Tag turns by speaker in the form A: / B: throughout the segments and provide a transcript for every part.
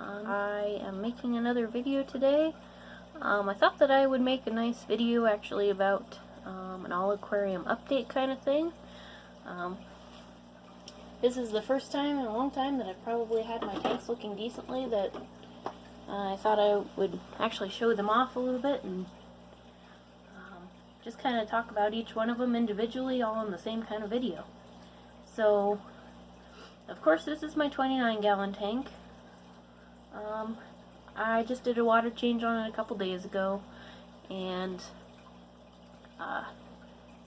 A: I am making another video today. I thought that I would make a nice video actually about an all aquarium update kind of thing. This is the first time in a long time that I've probably had my tanks looking decently that I thought I would actually show them off a little bit and just kind of talk about each one of them individually all in the same kind of video. So, of course, this is my 29-gallon tank. I just did a water change on it a couple days ago and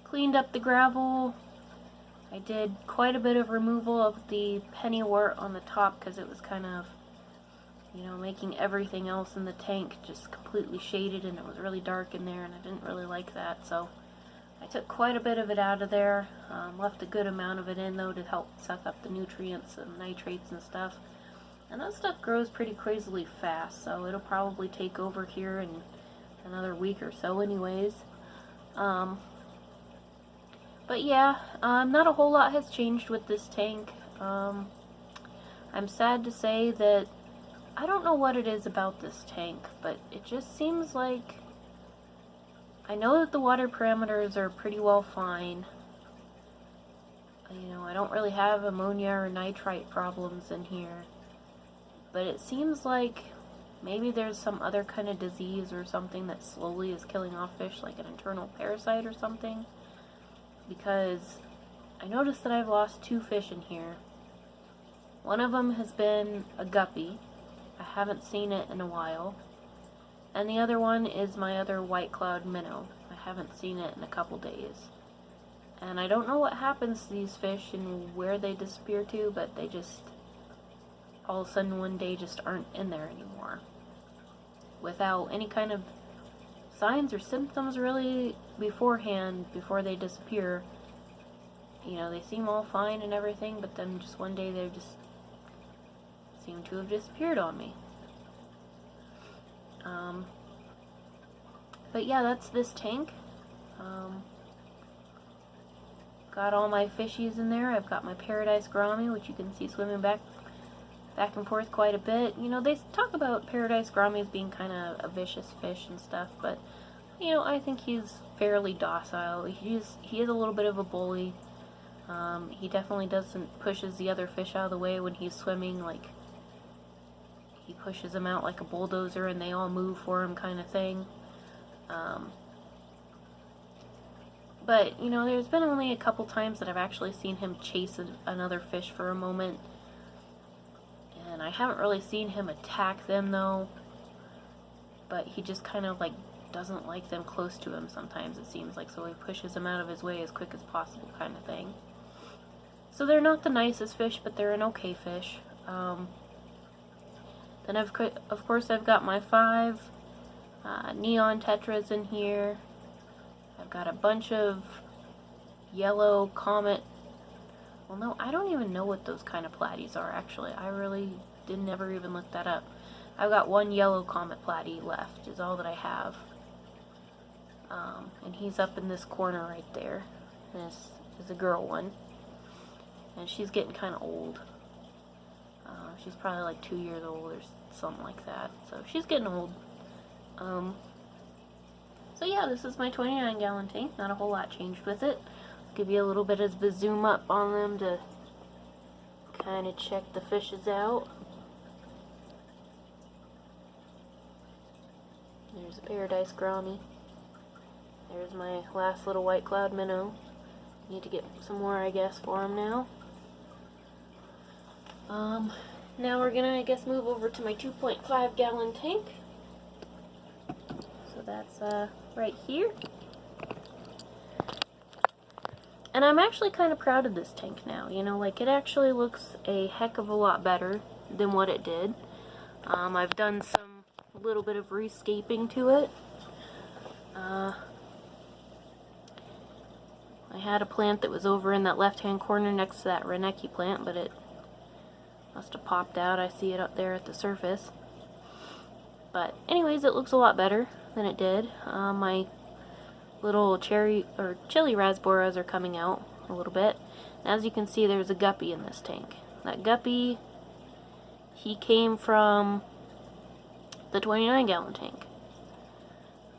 A: cleaned up the gravel. I did quite a bit of removal of the pennywort on the top because it was kind of, making everything else in the tank just completely shaded, and it was really dark in there and I didn't really like that. So I took quite a bit of it out of there, left a good amount of it in though to help suck up the nutrients and nitrates and stuff. And that stuff grows pretty crazily fast, so it'll probably take over here in another week or so anyways. But yeah, not a whole lot has changed with this tank. I'm sad to say that I don't know what it is about this tank, but it just seems like, I know that the water parameters are pretty well fine. I don't really have ammonia or nitrite problems in here. But it seems like maybe there's some other kind of disease or something that slowly is killing off fish, like an internal parasite or something. Because I noticed that I've lost 2 fish in here. One of them has been a guppy. I haven't seen it in a while. And the other one is my other white cloud minnow. I haven't seen it in a couple days. And I don't know what happens to these fish and where they disappear to, but they just all of a sudden one day just aren't in there anymore. Without any kind of signs or symptoms really beforehand, before they disappear. They seem all fine and everything, but then just one day they just seem to have disappeared on me. But yeah, that's this tank. Got all my fishies in there. I've got my paradise gourami, which you can see swimming back and forth quite a bit. They talk about paradise gouramis being kind of a vicious fish and stuff, but I think he's fairly docile. He is a little bit of a bully. He definitely doesn't pushes the other fish out of the way when he's swimming. Like, he pushes them out like a bulldozer and they all move for him kind of thing. But there's been only a couple times that I've actually seen him chase another fish for a moment. And I haven't really seen him attack them though, but he just kind of like doesn't like them close to him sometimes, it seems like, so he pushes them out of his way as quick as possible kind of thing. So they're not the nicest fish, but they're an okay fish. Then of course I've got my 5 neon tetras in here. I've got a bunch of yellow comet. Well, no, I don't even know what those kind of platies are, actually. I really never even look that up. I've got 1 yellow comet platy left, is all that I have. And he's up in this corner right there. This is a girl one. And she's getting kind of old. She's probably like 2 years old or something like that. So she's getting old. So yeah, this is my 29-gallon tank. Not a whole lot changed with it. Give you a little bit of the zoom up on them to kind of check the fishes out. There's a paradise gourami. There's my last little white cloud minnow. Need to get some more, I guess, for him now. Now we're gonna, I guess, move over to my 2.5-gallon tank. So that's right here. And I'm actually kind of proud of this tank now. Like, it actually looks a heck of a lot better than what it did. I've done a little bit of rescaping to it. I had a plant that was over in that left-hand corner next to that Reneki plant, but it must have popped out. I see it up there at the surface. But anyways, it looks a lot better than it did. My little cherry or chili raspberries are coming out a little bit. And as you can see, there's a guppy in this tank. That guppy, he came from the 29-gallon tank.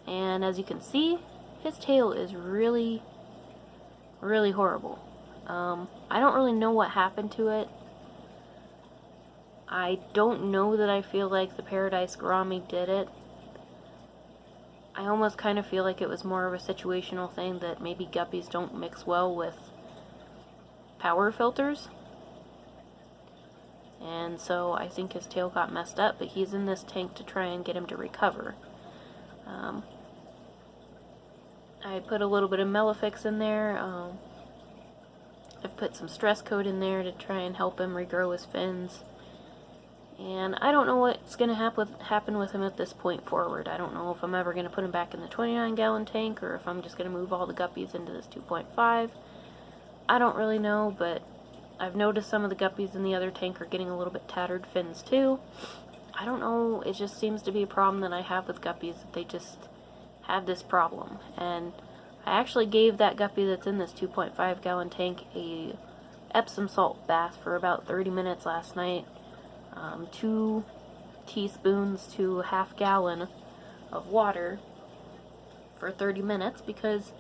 A: And as you can see, his tail is really, really horrible. I don't really know what happened to it. I don't know that I feel like the Paradise Gourami did it. I almost kind of feel like it was more of a situational thing, that maybe guppies don't mix well with power filters. And so I think his tail got messed up, but he's in this tank to try and get him to recover. I put a little bit of Melifix in there. I've put some stress coat in there to try and help him regrow his fins. And I don't know what's going to happen with him at this point forward. I don't know if I'm ever going to put him back in the 29-gallon tank, or if I'm just going to move all the guppies into this 2.5. I don't really know, but I've noticed some of the guppies in the other tank are getting a little bit tattered fins too. I don't know, it just seems to be a problem that I have with guppies, that they just have this problem. And I actually gave that guppy that's in this 2.5-gallon tank a Epsom salt bath for about 30 minutes last night. 2 teaspoons to half gallon of water for 30 minutes, because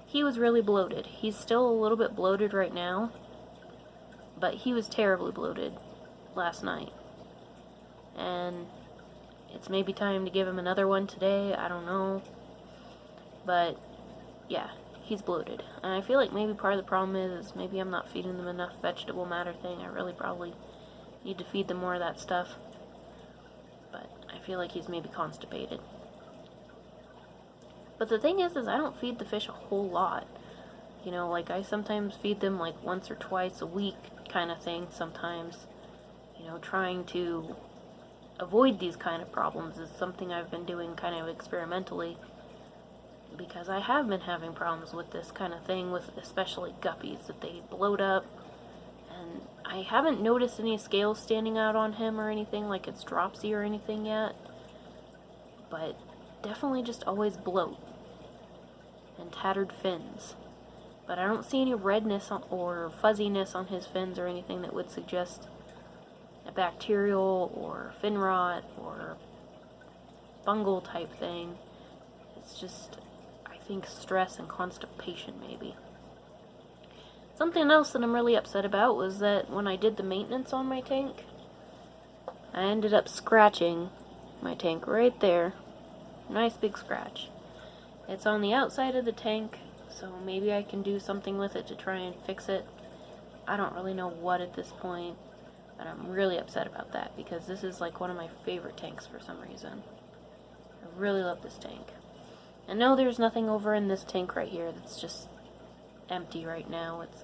A: he was really bloated. He's still a little bit bloated right now, but he was terribly bloated last night. And it's maybe time to give him another one today, I don't know. But yeah, he's bloated. And I feel like maybe part of the problem is maybe I'm not feeding them enough vegetable matter thing. I really probably need to feed them more of that stuff. But I feel like he's maybe constipated. But the thing is I don't feed the fish a whole lot. You know, like I sometimes feed them like once or twice a week kind of thing sometimes. You know, trying to avoid these kind of problems is something I've been doing kind of experimentally, because I have been having problems with this kind of thing, with especially guppies, that they bloat up. And I haven't noticed any scales standing out on him or anything, like it's dropsy or anything yet, but definitely just always bloat and tattered fins. But I don't see any redness or fuzziness on his fins or anything that would suggest a bacterial or fin rot or fungal type thing. It's just, I think, stress and constipation maybe. Something else that I'm really upset about was that when I did the maintenance on my tank, I ended up scratching my tank right there. Nice big scratch. It's on the outside of the tank, so maybe I can do something with it to try and fix it. I don't really know what at this point, but I'm really upset about that, because this is like one of my favorite tanks for some reason. I really love this tank. And no, there's nothing over in this tank right here that's just empty right now. It's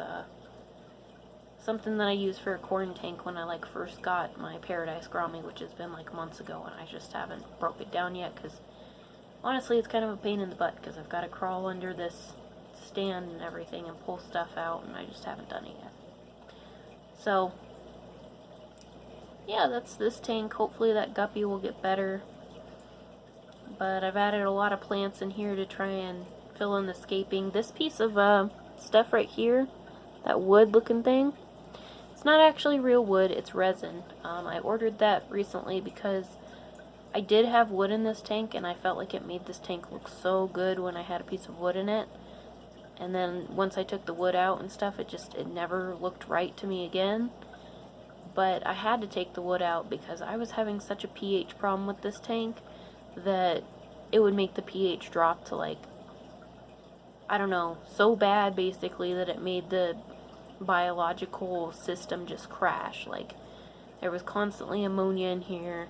A: something that I used for a corn tank when I like first got my Paradise Gourami, which has been like months ago, and I just haven't broke it down yet, because honestly it's kind of a pain in the butt, because I've got to crawl under this stand and everything and pull stuff out, and I just haven't done it yet. So yeah, that's this tank. Hopefully that guppy will get better. But I've added a lot of plants in here to try and fill in the scaping. This piece of stuff right here, that wood looking thing, it's not actually real wood, it's resin. I ordered that recently because I did have wood in this tank, and I felt like it made this tank look so good when I had a piece of wood in it. And then once I took the wood out and stuff, it never looked right to me again. But I had to take the wood out because I was having such a pH problem with this tank that it would make the pH drop to, like, I don't know, so bad basically that it made the biological system just crash. Like, there was constantly ammonia in here,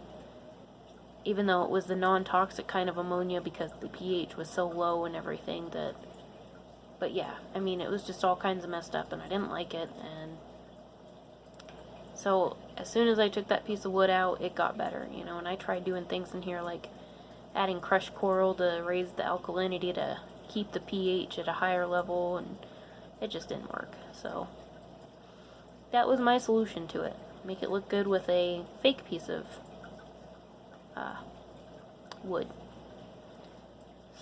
A: even though it was the non-toxic kind of ammonia, because the pH was so low and everything that, but yeah, I mean, it was just all kinds of messed up, and I didn't like it. And so as soon as I took that piece of wood out, it got better, you know. And I tried doing things in here like adding crushed coral to raise the alkalinity to keep the pH at a higher level, and it just didn't work. So that was my solution to it. Make it look good with a fake piece of wood.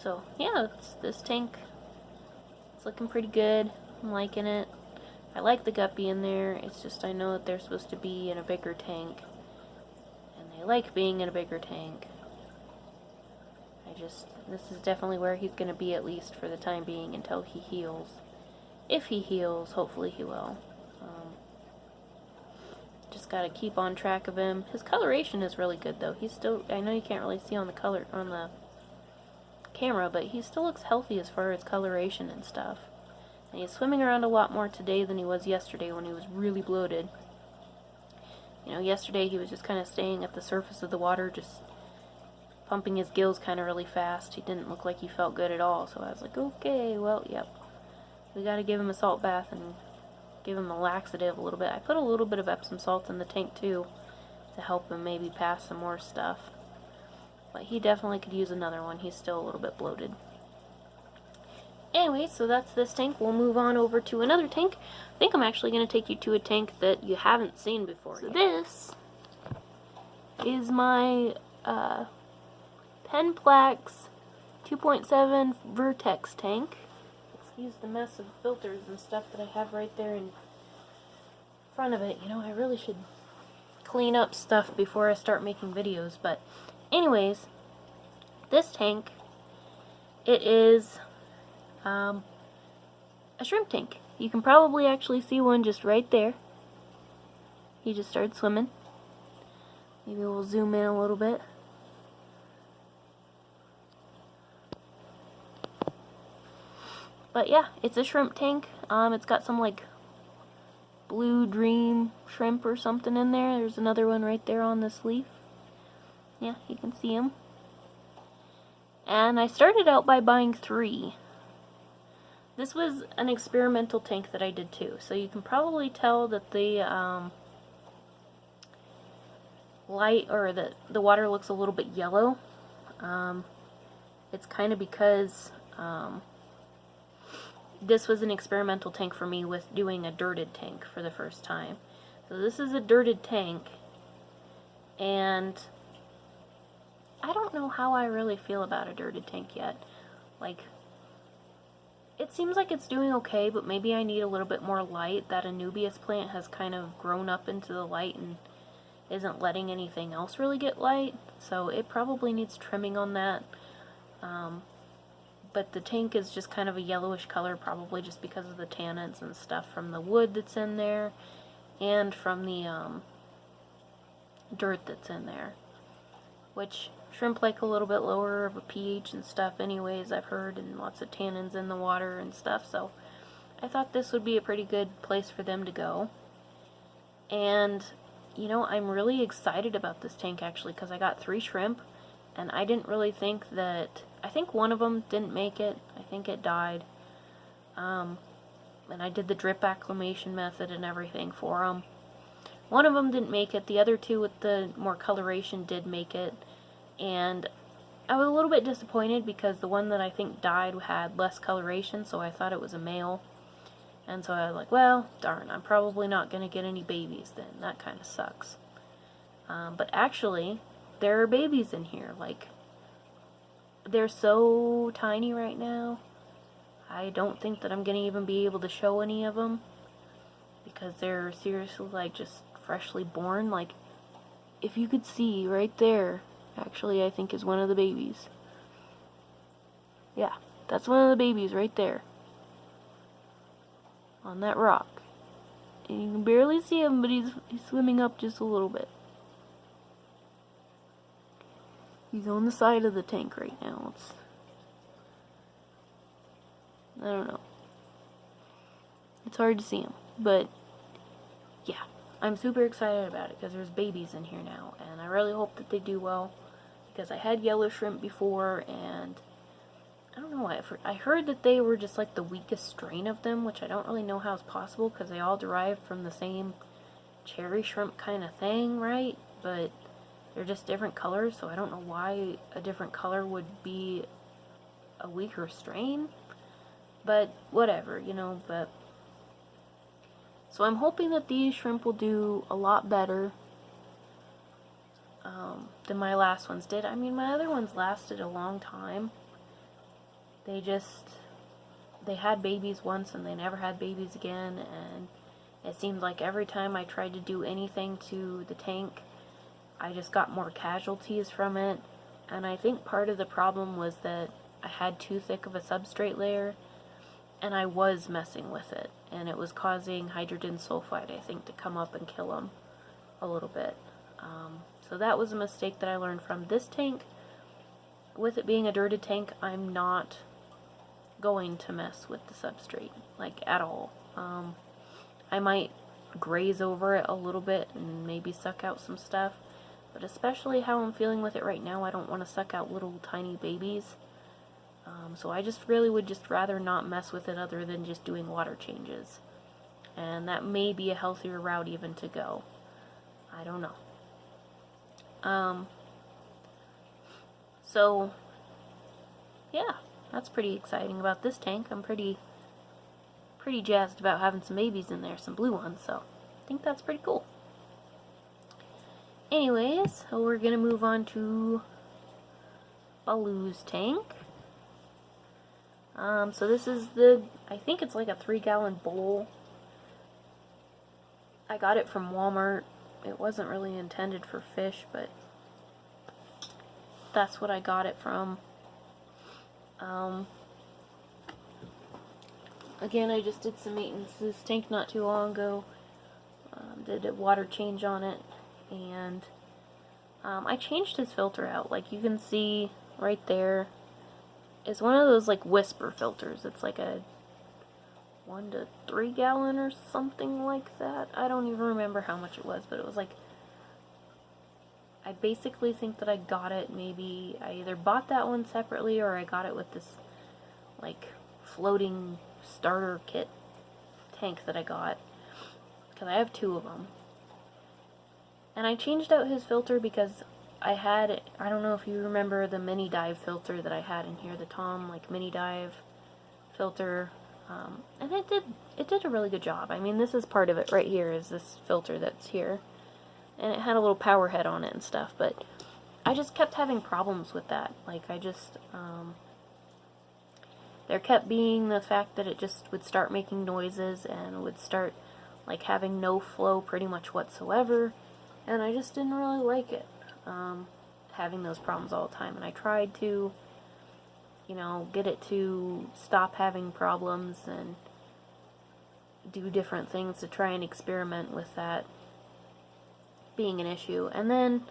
A: So yeah, this tank, it's looking pretty good. I'm liking it. I like the guppy in there. It's just I know that they're supposed to be in a bigger tank, and they like being in a bigger tank. This is definitely where he's going to be, at least for the time being, until he heals. If he heals, hopefully he will. Just got to keep on track of him. His coloration is really good, though. He's still, I know you can't really see on the color, on the camera, but he still looks healthy as far as coloration and stuff. And he's swimming around a lot more today than he was yesterday when he was really bloated. You know, yesterday he was just kind of staying at the surface of the water, just pumping his gills kind of really fast. He didn't look like he felt good at all, so I was like, okay, well, yep. We gotta give him a salt bath and give him a laxative a little bit. I put a little bit of Epsom salt in the tank, too, to help him maybe pass some more stuff. But he definitely could use another one. He's still a little bit bloated. Anyway, so that's this tank. We'll move on over to another tank. I think I'm actually going to take you to a tank that you haven't seen before. So this is my Penplax 2.7 Vertex tank. Excuse the mess of filters and stuff that I have right there in front of it. You know, I really should clean up stuff before I start making videos. But anyways, this tank, it is a shrimp tank. You can probably actually see one just right there. He just started swimming. Maybe we'll zoom in a little bit. But yeah, it's a shrimp tank. It's got some like blue dream shrimp or something in there. There's another one right there on this leaf. Yeah, you can see them. And I started out by buying 3. This was an experimental tank that I did too, so you can probably tell that the light, or the water looks a little bit yellow. It's kind of because this was an experimental tank for me with doing a dirted tank for the first time. So this is a dirted tank, and I don't know how I really feel about a dirted tank yet. Like, it seems like it's doing okay, but maybe I need a little bit more light. That Anubias plant has kind of grown up into the light and isn't letting anything else really get light, so it probably needs trimming on that. But the tank is just kind of a yellowish color, probably just because of the tannins and stuff from the wood that's in there and from the dirt that's in there, which shrimp like a little bit lower of a pH and stuff anyways, I've heard, and lots of tannins in the water and stuff, so I thought this would be a pretty good place for them to go. And you know, I'm really excited about this tank actually, because I got 3 shrimp, and I didn't really think that, I think one of them didn't make it. I think it died. And I did the drip acclimation method and everything for them. One of them didn't make it. The other 2 with the more coloration did make it. And I was a little bit disappointed because the one that I think died had less coloration, so I thought it was a male. And so I was like, well, darn, I'm probably not going to get any babies then. That kind of sucks. But actually, there are babies in here. Like, they're so tiny right now. I don't think that I'm going to even be able to show any of them, because they're seriously, like, just freshly born. Like, if you could see right there, actually, I think is one of the babies. Yeah, that's one of the babies right there. On that rock. And you can barely see him, but he's swimming up just a little bit. He's on the side of the tank right now. I don't know. It's hard to see him, but yeah, I'm super excited about it because there's babies in here now, and I really hope that they do well, because I had yellow shrimp before, and I don't know, I heard that they were just like the weakest strain of them, which I don't really know how it's possible because they all derived from the same cherry shrimp kind of thing, right? But they're just different colors, so I don't know why a different color would be a weaker strain. But whatever, you know, but so I'm hoping that these shrimp will do a lot better than my last ones did. I mean, my other ones lasted a long time. They had babies once and they never had babies again, and it seemed like every time I tried to do anything to the tank, I just got more casualties from it, and I think part of the problem was that I had too thick of a substrate layer, and I was messing with it, and it was causing hydrogen sulfide, I think, to come up and kill them a little bit. So that was a mistake that I learned from this tank. With it being a dirted tank, I'm not going to mess with the substrate, like, at all. I might graze over it a little bit and maybe suck out some stuff, but especially how I'm feeling with it right now, I don't want to suck out little tiny babies. So I just really would just rather not mess with it other than just doing water changes. And that may be a healthier route even to go. I don't know. So, yeah, that's pretty exciting about this tank. I'm pretty jazzed about having some babies in there, some blue ones, so I think that's pretty cool. Anyways, so we're gonna move on to Baloo's tank. So this is I think it's like a 3-gallon bowl. I got it from Walmart. It wasn't really intended for fish, but that's what I got it from. Again, I just did some maintenance to this tank not too long ago. Did a water change on it, and I changed his filter out. Like you can see right there, it's one of those like whisper filters. It's like a 1 to 3 gallon or something like that. I don't even remember how much it was, but it was like, I basically think that I got it, maybe I either bought that one separately or I got it with this like floating starter kit tank that I got, because I have 2 of them. And I changed out his filter because I don't know if you remember the mini dive filter that I had in here, the Tom like mini dive filter, and it did a really good job. I mean, this is part of it right here, is this filter that's here, and it had a little power head on it and stuff, but I just kept having problems with that. Like, I just, there kept being the fact that it just would start making noises and would start, like, having no flow pretty much whatsoever, and I just didn't really like it, having those problems all the time. And I tried to, you know, get it to stop having problems and do different things to try and experiment with that being an issue. And then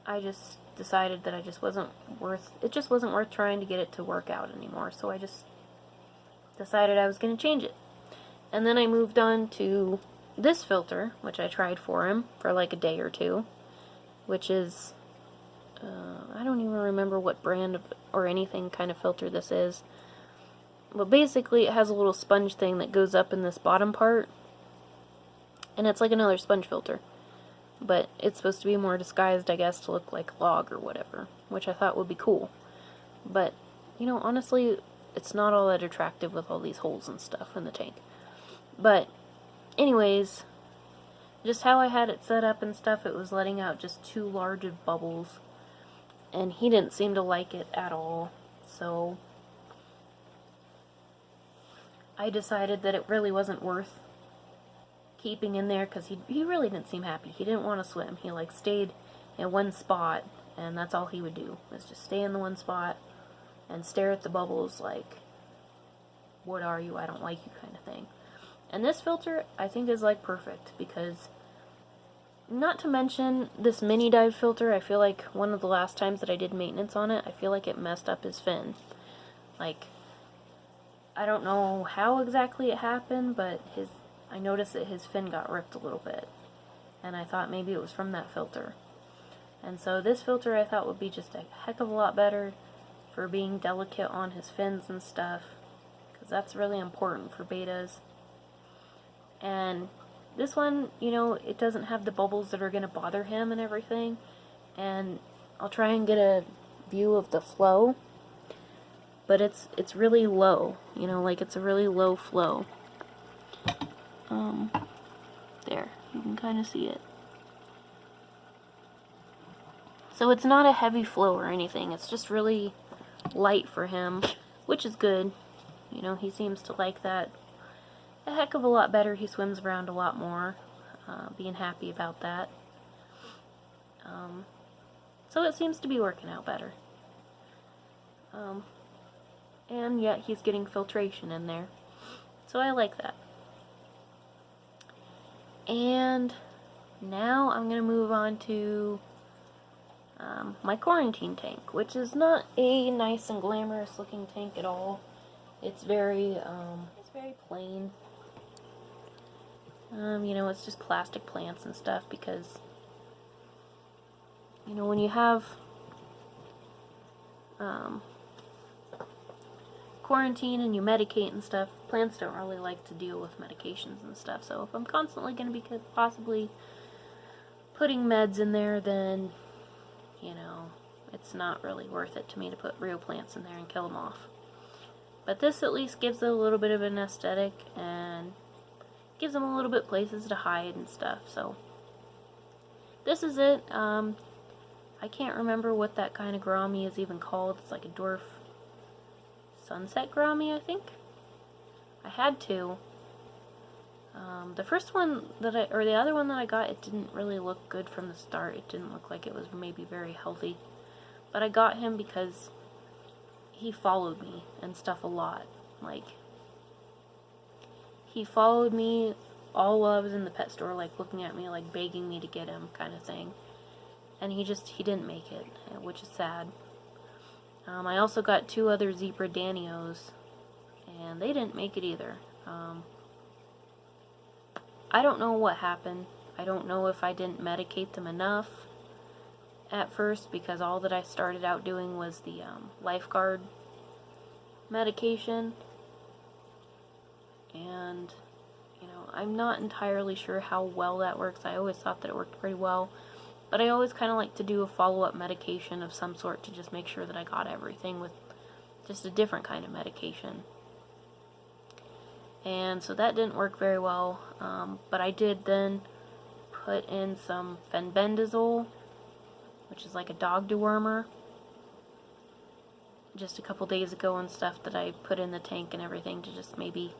A: I just decided that it just wasn't worth trying to get it to work out anymore. So I just decided I was going to change it. And then I moved on to this filter, which I tried for him for like a day or two, which is, I don't even remember what brand of, or anything kind of filter this is. But basically it has a little sponge thing that goes up in this bottom part, and it's like another sponge filter. But it's supposed to be more disguised, I guess, to look like log or whatever, which I thought would be cool. But, you know, honestly, it's not all that attractive with all these holes and stuff in the tank. But, anyways, just how I had it set up and stuff, it was letting out just too large of bubbles, and he didn't seem to like it at all. So I decided that it really wasn't worth keeping in there, because he really didn't seem happy. He didn't want to swim. He like stayed in one spot, and that's all he would do, was just stay in the one spot and stare at the bubbles like, what are you, I don't like you, kind of thing. And this filter, I think, is like perfect, because, not to mention this mini dive filter, I feel like one of the last times that I did maintenance on it, I feel like it messed up his fin. Like, I don't know how exactly it happened, but I noticed that his fin got ripped a little bit, and I thought maybe it was from that filter. And so this filter I thought would be just a heck of a lot better for being delicate on his fins and stuff, because that's really important for betas. And this one, you know, it doesn't have the bubbles that are going to bother him and everything, and I'll try and get a view of the flow, but it's really low, you know, like it's a really low flow. There, you can kind of see it. So it's not a heavy flow or anything, it's just really light for him, which is good. You know, he seems to like that a heck of a lot better. He swims around a lot more, being happy about that. So it seems to be working out better. And yet he's getting filtration in there. So I like that. And now I'm going to move on to my quarantine tank, which is not a nice and glamorous looking tank at all. It's very plain. You know, it's just plastic plants and stuff because, you know, when you have quarantine and you medicate and stuff, plants don't really like to deal with medications and stuff. So if I'm constantly going to be possibly putting meds in there, then, you know, it's not really worth it to me to put real plants in there and kill them off. But this at least gives it a little bit of an aesthetic and gives them a little bit places to hide and stuff. So this is it. I can't remember what that kind of gourami is even called. It's like a dwarf sunset gourami, I think. I had two. The first one that the other one that I got, it didn't really look good from the start. It didn't look like it was maybe very healthy. But I got him because he followed me and stuff a lot. Like, he followed me all while I was in the pet store, like looking at me, like begging me to get him, kind of thing. And he didn't make it, which is sad. I also got two other zebra danios, and they didn't make it either. I don't know what happened. I don't know if I didn't medicate them enough at first, because all that I started out doing was the lifeguard medication. And, you know, I'm not entirely sure how well that works. I always thought that it worked pretty well. But I always kind of like to do a follow-up medication of some sort to just make sure that I got everything with just a different kind of medication. And so that didn't work very well. But I did then put in some fenbendazole, which is like a dog dewormer, just a couple days ago and stuff, that I put in the tank and everything to just maybe,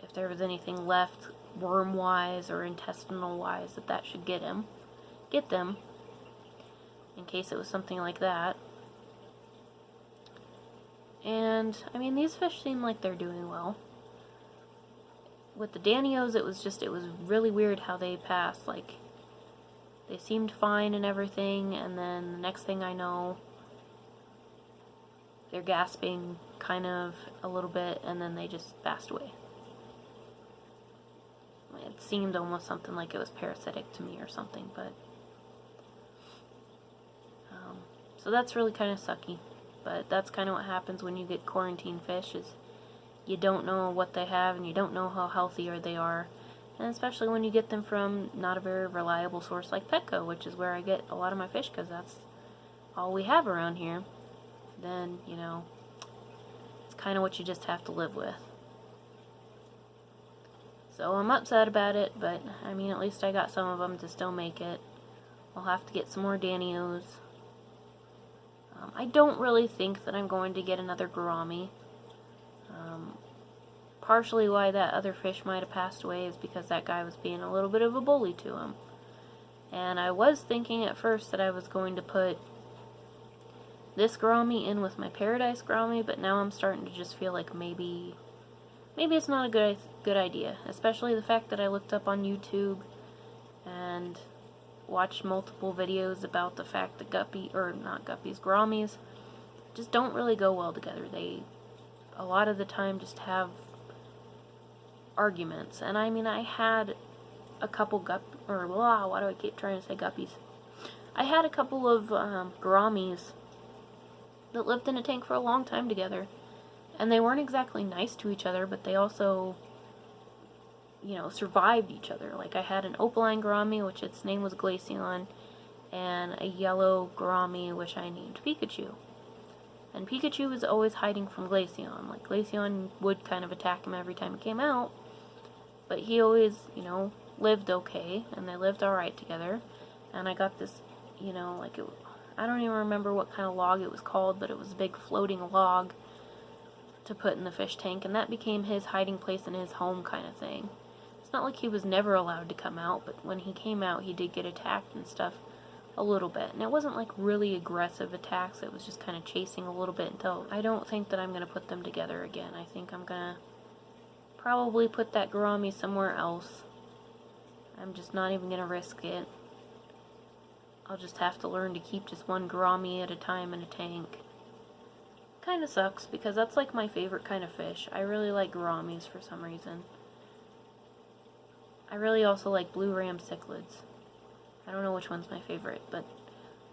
A: if there was anything left worm-wise or intestinal-wise, that should get them, in case it was something like that. And, I mean, these fish seem like they're doing well. With the danios, it was really weird how they passed. Like, they seemed fine and everything, and then the next thing I know, they're gasping kind of a little bit, and then they just passed away. It seemed almost something like it was parasitic to me or something, but so that's really kind of sucky. But that's kind of what happens when you get quarantine fish, is you don't know what they have and you don't know how healthy they are. And especially when you get them from not a very reliable source like Petco, which is where I get a lot of my fish because that's all we have around here. Then, you know, it's kind of what you just have to live with. So I'm upset about it, but I mean, at least I got some of them to still make it. I'll have to get some more danios. I don't really think that I'm going to get another gourami. Partially why that other fish might have passed away is because that guy was being a little bit of a bully to him. And I was thinking at first that I was going to put this gourami in with my paradise gourami, but now I'm starting to just feel like maybe it's not a good idea. Especially the fact that I looked up on YouTube and watched multiple videos about the fact that gouramis just don't really go well together. They, a lot of the time, just have arguments. And I mean, I had a couple why do I keep trying to say guppies? I had a couple of gouramis that lived in a tank for a long time together, and they weren't exactly nice to each other, but they also, you know, survived each other. Like, I had an opaline gourami, which its name was Glaceon, and a yellow gourami, which I named Pikachu. And Pikachu was always hiding from Glaceon. Like, Glaceon would kind of attack him every time he came out, but he always, you know, lived okay, and they lived alright together. And I got this, you know, like, I don't even remember what kind of log it was called, but it was a big floating log to put in the fish tank, and that became his hiding place and his home kind of thing. It's not like he was never allowed to come out, but when he came out, he did get attacked and stuff a little bit. And it wasn't like really aggressive attacks, it was just kind of chasing a little bit until I don't think that I'm going to put them together again. I think I'm going to probably put that gourami somewhere else. I'm just not even going to risk it. I'll just have to learn to keep just one gourami at a time in a tank. Kinda sucks, because that's like my favorite kind of fish. I really like gouramis for some reason. I really also like blue ram cichlids. I don't know which one's my favorite, but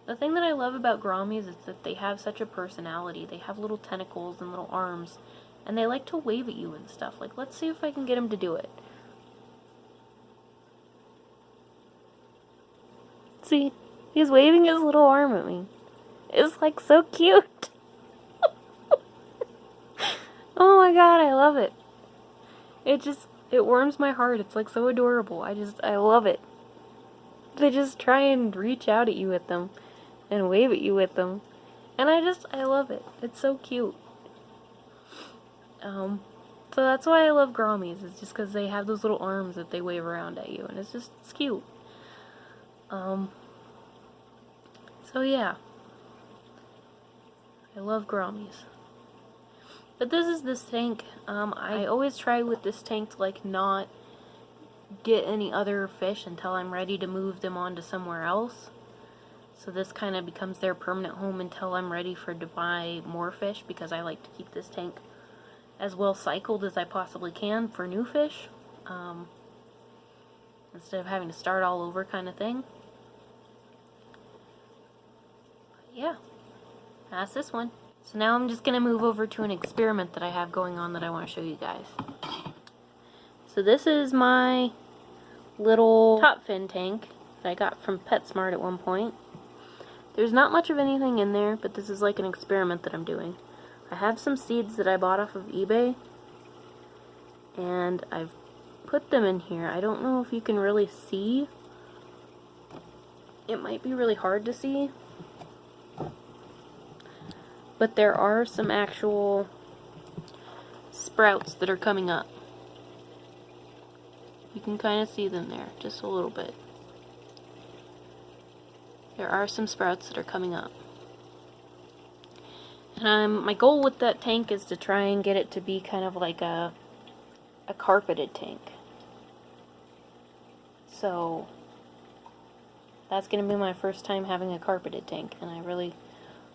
A: the thing that I love about gouramis is that they have such a personality. They have little tentacles and little arms, and they like to wave at you and stuff. Like, let's see if I can get him to do it. See, he's waving his little arm at me. It's like so cute. Oh my god, I love it. It warms my heart. It's like so adorable. I love it. They just try and reach out at you with them and wave at you with them. And I love it. It's so cute. So that's why I love gouramis. It's just because they have those little arms that they wave around at you. And it's cute. So yeah. I love gouramis. But this is this tank. I always try with this tank to like not get any other fish until I'm ready to move them on to somewhere else. So this kind of becomes their permanent home until I'm ready to buy more fish, because I like to keep this tank as well cycled as I possibly can for new fish, instead of having to start all over kind of thing. But yeah, that's this one. So now I'm just going to move over to an experiment that I have going on that I want to show you guys. So this is my little top fin tank that I got from PetSmart at one point. There's not much of anything in there, but this is like an experiment that I'm doing. I have some seeds that I bought off of eBay, and I've put them in here. I don't know if you can really see. It might be really hard to see. But there are some actual sprouts that are coming up. You can kind of see them there, just a little bit. There are some sprouts that are coming up. And my goal with that tank is to try and get it to be kind of like a carpeted tank. So that's going to be my first time having a carpeted tank, and I really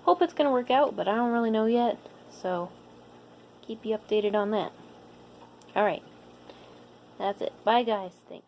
A: hope it's going to work out, but I don't really know yet, so keep you updated on that. Alright, that's it. Bye guys, thanks.